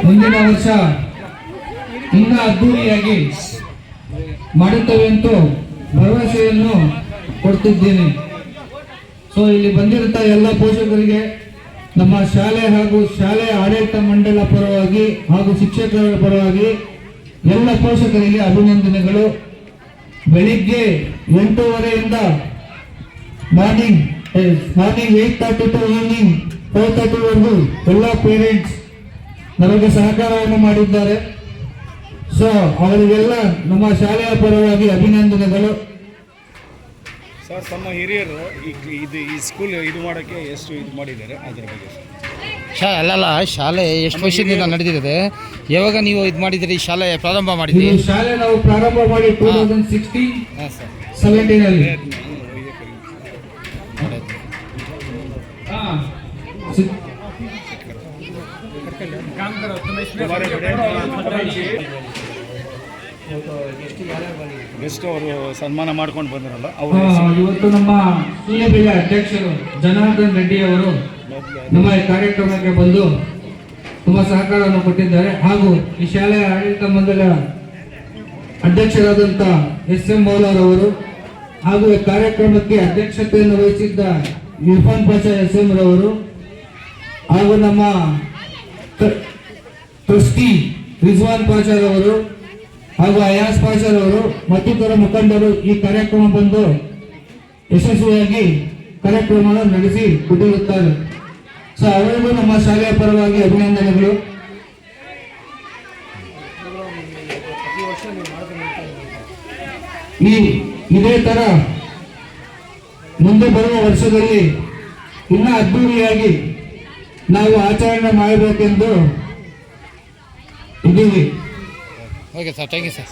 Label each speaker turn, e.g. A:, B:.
A: ಮುಂದಿನ ವರ್ಷ ಇನ್ನೂ ಅದ್ದೂರಿಯಾಗಿ ಮಾಡುತ್ತೇವೆ ಅಂತ ಭರವಸೆಯನ್ನು ಕೊಡ್ತಿದ್ದೇನೆ. ಸೊ ಇಲ್ಲಿ ಬಂದಿರುತ್ತಾ ಎಲ್ಲ ಪೋಷಕರಿಗೆ ನಮ್ಮ ಶಾಲೆ ಹಾಗೂ ಶಾಲೆಯ ಆಡಳಿತ ಮಂಡಳ ಪರವಾಗಿ ಹಾಗೂ ಶಿಕ್ಷಕರ ಪರವಾಗಿ ಎಲ್ಲ ಪೋಷಕರಿಗೆ ಅಭಿನಂದನೆಗಳು. ಬೆಳಿಗ್ಗೆ 8:30 ಮಾರ್ನಿಂಗ್ 8:30 ಟು ಈವ್ನಿಂಗ್ 4:30 ವರೆಗೂ ಎಲ್ಲ ಪೇರೆಂಟ್ಸ್ ನಮಗೆ ಸಹಕಾರವನ್ನು ಮಾಡಿದ್ದಾರೆ. ಸೊ ಅವರಿಗೆಲ್ಲ ನಮ್ಮ ಶಾಲೆಯ ಪರವಾಗಿ ಅಭಿನಂದನೆಗಳು.
B: ಸರ್, ತಮ್ಮ ಹಿರಿಯರು ಈ ಸ್ಕೂಲ್ ಇದು ಮಾಡೋಕ್ಕೆ ಎಷ್ಟು ಇದು ಮಾಡಿದ್ದಾರೆ ಅದರ ಬಗ್ಗೆ
C: ಅಲ್ಲಲ್ಲ, ಶಾಲೆ ಎಷ್ಟು ವರ್ಷದಿಂದ ನಡೆದಿದೆ? ಯಾವಾಗ ನೀವು ಇದು ಮಾಡಿದಿರಿ? ಶಾಲೆ ಪ್ರಾರಂಭ ಮಾಡಿದ್ರಿ?
A: ಶಾಲೆ ನಾವು ಪ್ರಾರಂಭ ಮಾಡಿ 2016-17 ಅಲ್ಲಿ.
B: ಗೆಸ್ಟ್ ಅವರು ಸನ್ಮಾನ ಮಾಡ್ಕೊಂಡು ಬಂದಿರಲ್ಲ ಅವರು.
A: ಇವತ್ತು ನಮ್ಮ ಸೂರ್ಯಬೆಲೆ ಅಧ್ಯಕ್ಷರು ಜನಾರ್ದನ್ ರೆಡ್ಡಿ ಅವರು ನಮ್ಮ ಈ ಕಾರ್ಯಕ್ರಮಕ್ಕೆ ಬಂದು ತುಂಬಾ ಸಹಕಾರವನ್ನು ಕೊಟ್ಟಿದ್ದಾರೆ. ಹಾಗೂ ಈ ಶಾಲೆಯ ಆಡಳಿತ ಮಂಡಳ ಅಧ್ಯಕ್ಷರಾದಂಥ SM ಮೌಲಾರ್ ಅವರು ಹಾಗೂ ಈ ಕಾರ್ಯಕ್ರಮಕ್ಕೆ ಅಧ್ಯಕ್ಷತೆಯನ್ನು ವಹಿಸಿದ್ದ ಇರ್ಫಾನ್ ಪಾಷಾ SM ರವರು ಹಾಗೂ ನಮ್ಮ ಟ್ರಸ್ಟಿ ರಿಜ್ವಾನ್ ಪಾಷಾರವರು ಹಾಗೂ ಅಯಾಸ್ ಪಾಷಾರವರು ಮತ್ತಿತರ ಮುಖಂಡರು ಈ ಕಾರ್ಯಕ್ರಮ ಬಂದು ಯಶಸ್ವಿಯಾಗಿ ಕಾರ್ಯಕ್ರಮವನ್ನು ನಡೆಸಿ ಕೊಟ್ಟಿರುತ್ತಾರೆ. ಸೊ ಅವರಿಗೂ ನಮ್ಮ ಶಾಲೆಯ ಪರವಾಗಿ ಅಭಿನಂದನೆಗಳು. ಇದೇ ತರ ಮುಂದೆ ಬರುವ ವರ್ಷದಲ್ಲಿ ಇನ್ನೂ ಅದ್ದೂರಿಯಾಗಿ ನಾವು ಆಚರಣೆ ಮಾಡಬೇಕೆಂದು ಇದ್ದೀವಿ.
C: Okay sir, thank you sir.